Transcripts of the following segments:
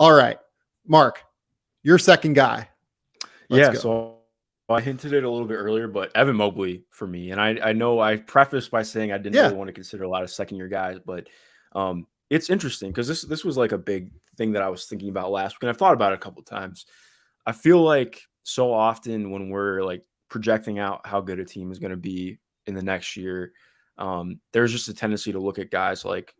All right, Mark, your second guy. Let's go. So I hinted it a little bit earlier, but Evan Mobley for me. And I know I prefaced by saying I didn't really Yeah. want to consider a lot of second-year guys, but it's interesting because this was like a big thing that I was thinking about last week, and I've thought about it a couple of times. I feel like so often when we're like projecting out how good a team is going to be in the next year, there's just a tendency to look at guys like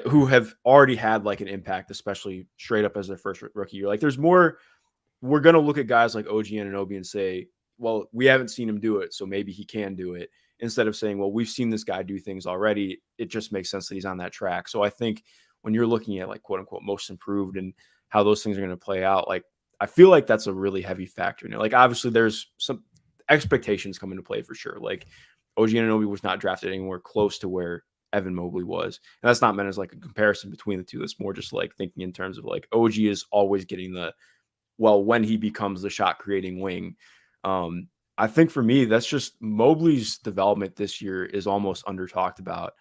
who have already had like an impact, especially straight up as their first rookie year. Like there's more. We're going to look at guys like OG Anunoby and say, well, we haven't seen him do it, so maybe he can do it. Instead of saying, well, we've seen this guy do things already, it just makes sense that he's on that track. So I think when you're looking at like quote unquote most improved and how those things are going to play out, like I feel like that's a really heavy factor. Like obviously there's some expectations come into play for sure. Like OG Anunoby was not drafted anywhere close to where Evan Mobley was. And that's not meant as like a comparison between the two. It's more just like thinking in terms of like OG is always getting when he becomes the shot creating wing. I think for me, that's just Mobley's development this year is almost under talked about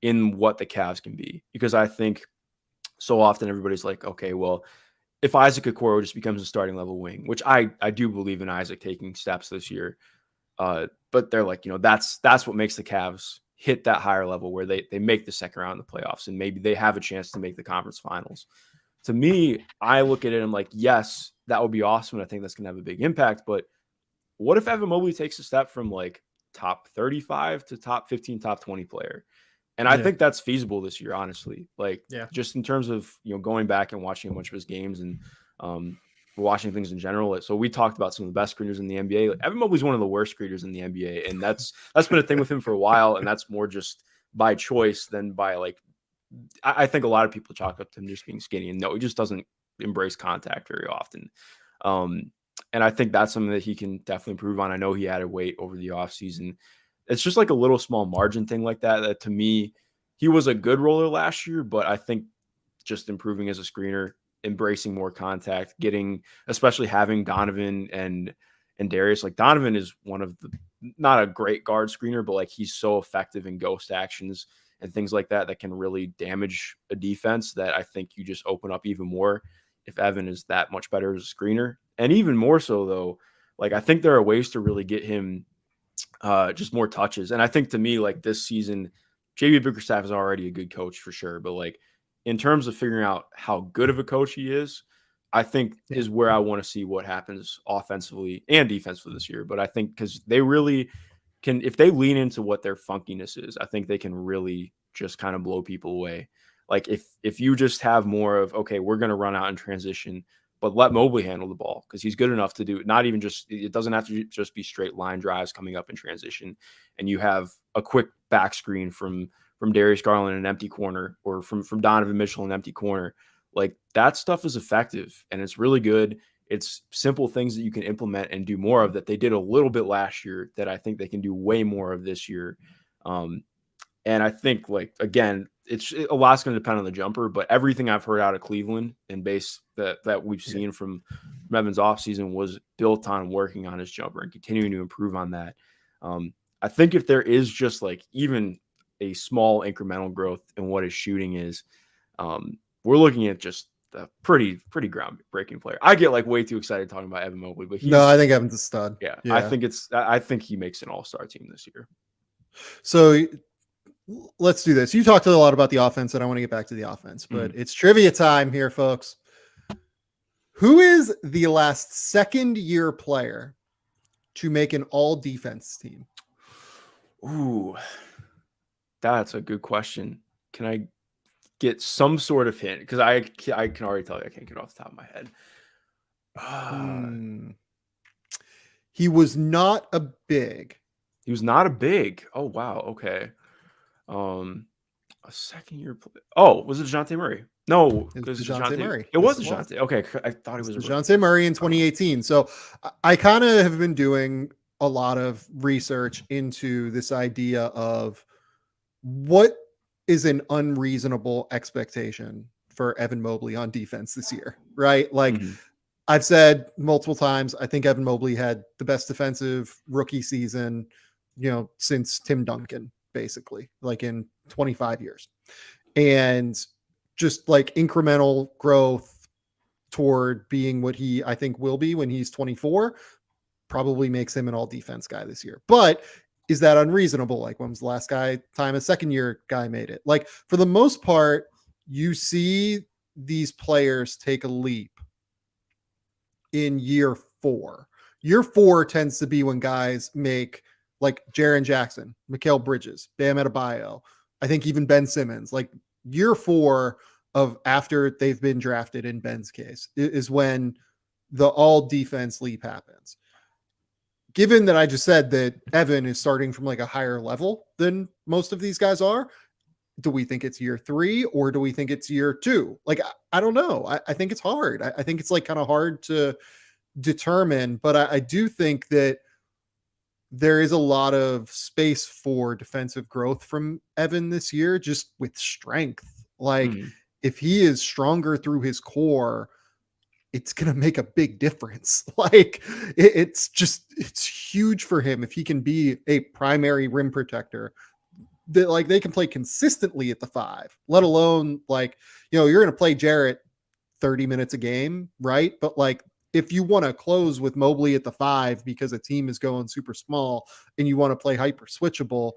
in what the Cavs can be, because I think so often everybody's like, okay, well, if Isaac Okoro just becomes a starting level wing, which I do believe in Isaac taking steps this year, but they're like, that's what makes the Cavs hit that higher level where they make the second round of the playoffs and maybe they have a chance to make the conference finals. To me, I look at it and I'm like, yes, that would be awesome. And I think that's going to have a big impact. But what if Evan Mobley takes a step from like top 35 to top 15, top 20 player? And I think that's feasible this year, honestly. Like just in terms of, going back and watching a bunch of his games and watching things in general. So we talked about some of the best screeners in the NBA. Like, Evan Mobley's one of the worst screeners in the NBA. And that's been a thing with him for a while. And that's more just by choice than by like, I think a lot of people chalk up to him just being skinny, and no, he just doesn't embrace contact very often. And I think that's something that he can definitely improve on. I know he added weight over the offseason. It's just like a little small margin thing like that to me, he was a good roller last year, but I think just improving as a screener, embracing more contact, especially having Donovan and Darius. Like Donovan is one of the, not a great guard screener, but like he's so effective in ghost actions and things like that can really damage a defense that I think you just open up even more if Evan is that much better as a screener. And even more so, though, like I think there are ways to really get him just more touches. And I think to me, like this season, JB Bickerstaff is already a good coach for sure. But like in terms of figuring out how good of a coach he is, I think is where I want to see what happens offensively and defensively this year. But I think because they really can, if they lean into what their funkiness is, I think they can really just kind of blow people away. Like if you just have more of, okay, we're going to run out in transition, but let Mobley handle the ball because he's good enough to do it. Not even just, it doesn't have to just be straight line drives coming up in transition. And you have a quick back screen from Darius Garland in an empty corner or from Donovan Mitchell in an empty corner. Like that stuff is effective and it's really good. It's simple things that you can implement and do more of that they did a little bit last year that I think they can do way more of this year. And I think, like, again, a lot's going to depend on the jumper, but everything I've heard out of Cleveland and base that we've seen from Evan's offseason was built on working on his jumper and continuing to improve on that. I think if there is just like even a small incremental growth in what his shooting is, we're looking at just a pretty groundbreaking player. I get like way too excited talking about Evan Mobley, but I think Evan's a stud. Yeah. I think he makes an all-star team this year. So let's do this. You talked a lot about the offense, and I want to get back to the offense, but it's trivia time here, folks. Who is the last second-year player to make an all-defense team? Ooh, that's a good question. Can I get some sort of hint? Because I can already tell you I can't get off the top of my head. He was not a big. He was not a big. Oh, wow. Okay. A second-year play. Oh, was it DeJounte Murray? No, it was DeJounte Murray. It was DeJounte. Okay, I thought it was DeJounte Murray in 2018. So I kind of have been doing a lot of research into this idea of what is an unreasonable expectation for Evan Mobley on defense this year, right? Like I've said multiple times, I think Evan Mobley had the best defensive rookie season, since Tim Duncan, basically, like in 25 years. And just like incremental growth toward being what he, I think, will be when he's 24, probably makes him an all defense guy this year. But is that unreasonable? Like, when was the last time a second year guy made it? Like, for the most part, you see these players take a leap in year 4. Year 4 tends to be when guys make, like Jaren Jackson, Mikal Bridges, Bam Adebayo, I think even Ben Simmons. Like, year 4 of after they've been drafted, in Ben's case, is when the all defense leap happens. Given that I just said that Evan is starting from like a higher level than most of these guys are, do we think it's year 3 or do we think it's year 2? Like, I don't know. I think it's hard. I think it's like kind of hard to determine, but I do think that there is a lot of space for defensive growth from Evan this year, just with strength. Like, if he is stronger through his core, it's going to make a big difference. Like, it's huge for him if he can be a primary rim protector. That, like, they can play consistently at the 5, let alone, like, you're going to play Jarrett 30 minutes a game, right? But like, if you want to close with Mobley at the 5 because a team is going super small and you want to play hyper switchable,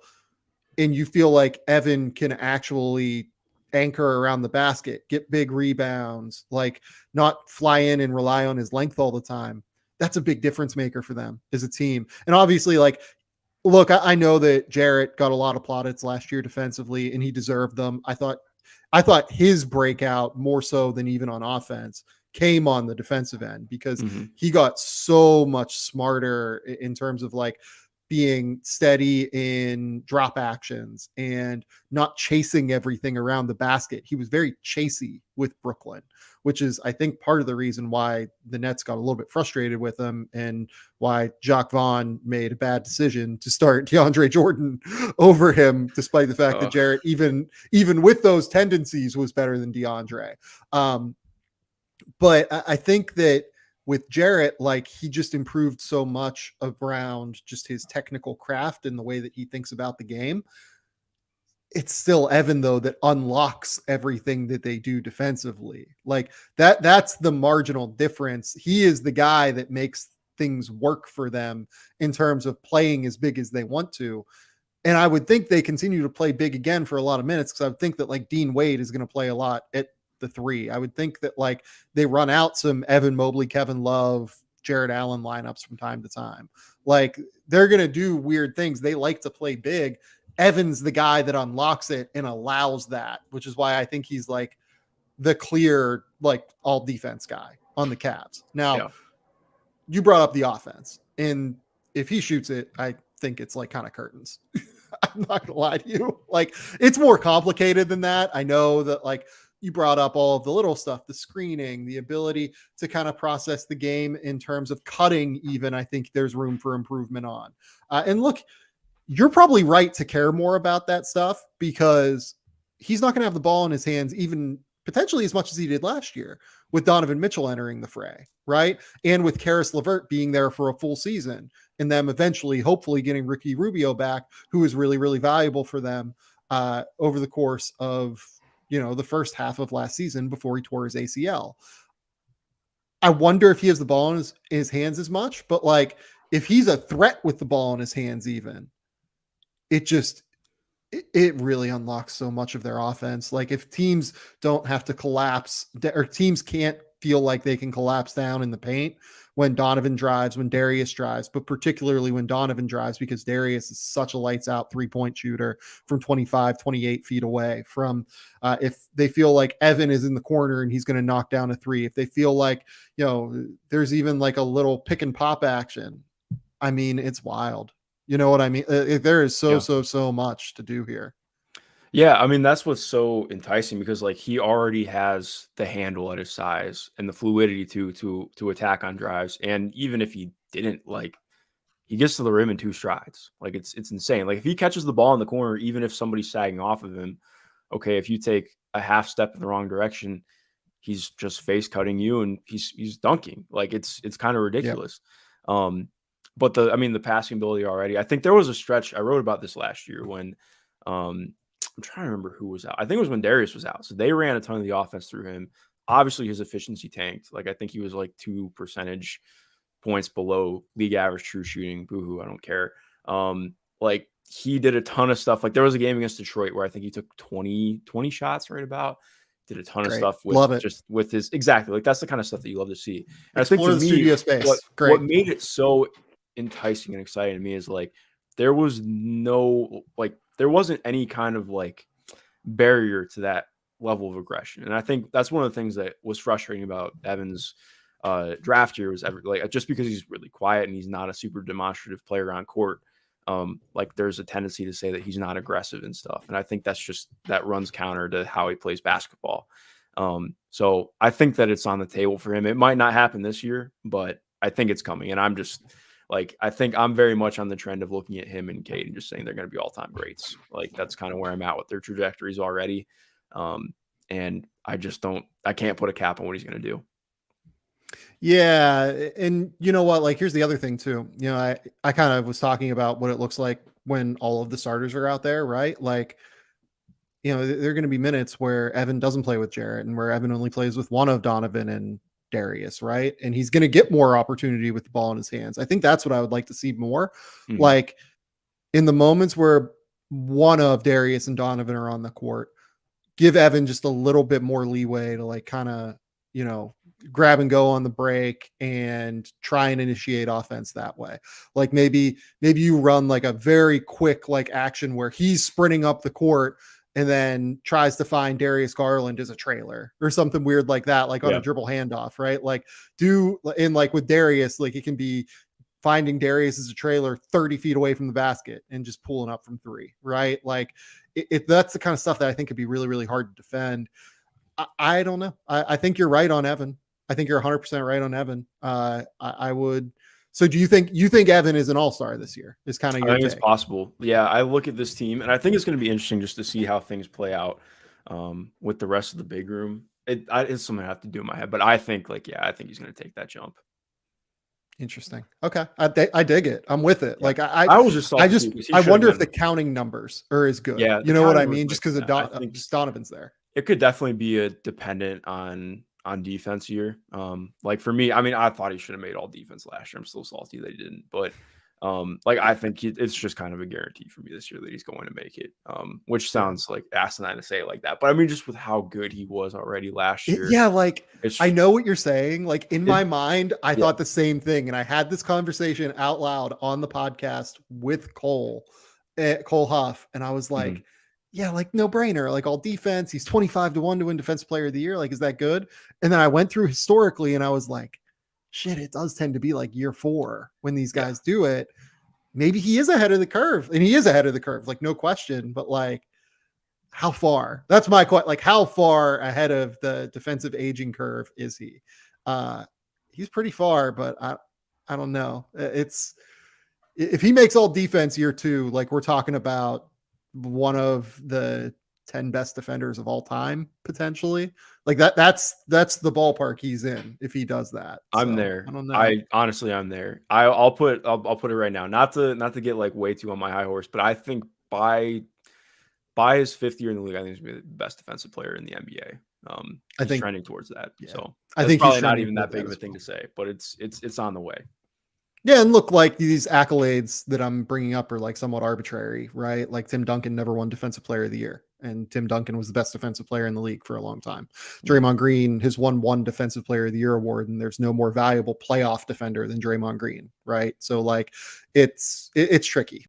and you feel like Evan can actually anchor around the basket, get big rebounds, like not fly in and rely on his length all the time, that's a big difference maker for them as a team. And obviously, like, look, I know that Jarrett got a lot of plaudits last year defensively, and he deserved them. I thought his breakout, more so than even on offense, came on the defensive end, because he got so much smarter in terms of like being steady in drop actions and not chasing everything around the basket. He was very chasey with Brooklyn, which is, I think, part of the reason why the Nets got a little bit frustrated with him and why Jacques Vaughn made a bad decision to start DeAndre Jordan over him, despite the fact that Jarrett, even with those tendencies, was better than DeAndre. But I think that with Jarrett, like, he just improved so much around just his technical craft and the way that he thinks about the game. It's still Evan, though, that unlocks everything that they do defensively. Like, that's the marginal difference. He is the guy that makes things work for them in terms of playing as big as they want to. And I would think they continue to play big again for a lot of minutes, because I would think that like Dean Wade is going to play a lot at the 3. I would think that like they run out some Evan Mobley, Kevin Love, Jared Allen lineups from time to time. Like, they're going to do weird things. They like to play big. Evan's the guy that unlocks it and allows that, which is why I think he's like the clear, like, all defense guy on the Cavs. Now, you brought up the offense, and if he shoots it, I think it's like kind of curtains. I'm not gonna lie to you. Like, it's more complicated than that. I know that, like, you brought up all of the little stuff, the screening, the ability to kind of process the game in terms of cutting, even, I think there's room for improvement on. And look, you're probably right to care more about that stuff, because he's not going to have the ball in his hands even potentially as much as he did last year, with Donovan Mitchell entering the fray, right? And with Karis LeVert being there for a full season, and them eventually, hopefully, getting Ricky Rubio back, who is really, really valuable for them over the course of, the first half of last season before he tore his ACL. I wonder if he has the ball in his hands as much, but like, if he's a threat with the ball in his hands, even, it really unlocks so much of their offense. Like, if teams don't have to collapse, or teams can't feel like they can collapse down in the paint when Donovan drives, when Darius drives, but particularly when Donovan drives, because Darius is such a lights out 3-point shooter from 25, 28 feet away from, if they feel like Evan is in the corner and he's going to knock down a 3, if they feel like, there's even like a little pick and pop action. I mean, it's wild. You know what I mean? There is so much to do here. Yeah, I mean, that's what's so enticing, because like he already has the handle at his size and the fluidity to attack on drives. And even if he didn't, like, he gets to the rim in 2 strides. Like, it's insane. Like, if he catches the ball in the corner, even if somebody's sagging off of him, okay, if you take a half step in the wrong direction, he's just face cutting you and he's dunking. Like, it's kind of ridiculous. But the passing ability already, I think there was a stretch, I wrote about this last year, when I'm trying to remember who was out. I think it was when Darius was out. So they ran a ton of the offense through him. Obviously, his efficiency tanked. Like I think he was like 2 percentage points below league average true shooting. Boohoo, I don't care. Like he did a ton of stuff. Like there was a game against Detroit where I think he took 20 shots right about. Did a ton of Great. stuff with Love it. just with his exactly like that's the kind of stuff that you love to see. And Explore I the think to me, studio space. what Great. made it so enticing and exciting to me is like there was no like there wasn't any kind of like barrier to that level of aggression. And I think that's one of the things that was frustrating about Evan's draft year was like just because he's really quiet and he's not a super demonstrative player on court. Like there's a tendency to say that he's not aggressive and stuff. And I think that's just that runs counter to how he plays basketball. So I think that it's on the table for him. It might not happen this year, but I think it's coming. And I'm just like, I think I'm very much on the trend of looking at him and Cade and just saying they're going to be all-time greats. Like that's kind of where I'm at with their trajectories already. And I can't put a cap on what he's going to do. Yeah. And you know what, like, here's the other thing too. You know, I kind of was talking about what it looks like when all of the starters are out there, right? Like, you know, there are going to be minutes where Evan doesn't play with Jarrett and where Evan only plays with one of Donovan and Darius, right? And he's going to get more opportunity with the ball in his hands. I think that's what I would like to see more. Mm-hmm. Like in the moments where one of Darius and Donovan are on the court, give Evan just a little bit more leeway to like kind of, you know, grab and go on the break and try and initiate offense that way. Like maybe you run like a very quick like action where he's sprinting up the court and then tries to find Darius Garland as a trailer or something weird like that, like on a dribble handoff, right? Like like with Darius, like it can be finding Darius as a trailer 30 feet away from the basket and just pulling up from 3, right? Like that's the kind of stuff that I think could be really, really hard to defend. I don't know. I think you're right on Evan. I think you're 100% right on Evan. I would. So do you think Evan is an all-star this year? Is kind of your I think take. It's possible. Yeah, I look at this team and I think it's going to be interesting just to see how things play out with the rest of the big room. It's something I have to do in my head, but I think I think he's going to take that jump. Interesting. Okay, I dig it. I'm with it. Yeah. Like I was just I wonder if the counting numbers are as good. Yeah, you know what I mean? Just because Donovan's there. It could definitely be a dependent on defense year. Like for me, I mean, I thought he should have made all defense last year. I'm still salty that he didn't, but like I think it's just kind of a guarantee for me this year that he's going to make it. Which sounds like asinine to say it like that, but I mean, just with how good he was already last year. Yeah, like I know what you're saying. Like in my mind, I thought the same thing, and I had this conversation out loud on the podcast with Cole Huff, and I was like, yeah, like no brainer, like all defense. He's 25-1 to win Defensive Player of the Year. Like, is that good? And then I went through historically, and I was like, shit, it does tend to be like year 4 when these guys do it. Maybe he is ahead of the curve, and he is ahead of the curve, like no question. But like, how far? That's my question. Like, how far ahead of the defensive aging curve is he? He's pretty far, but I don't know. It's if he makes all defense year 2, like we're talking about one of the 10 best defenders of all time, potentially. Like that's the ballpark he's in if he does that. I'm there. I don't know. I'm there. I'll put it right now. Not to get like way too on my high horse, but I think by his 5th year in the league, I think he's gonna be the best defensive player in the NBA. I think trending towards that. Yeah. So I think probably he's not even that big of a thing to say, but it's on the way. Yeah, and look, like these accolades that I'm bringing up are like somewhat arbitrary, right? Like Tim Duncan never won Defensive Player of the Year, and Tim Duncan was the best defensive player in the league for a long time. Draymond Green has won 1 Defensive Player of the Year award, and there's no more valuable playoff defender than Draymond Green, right? So like, it's tricky.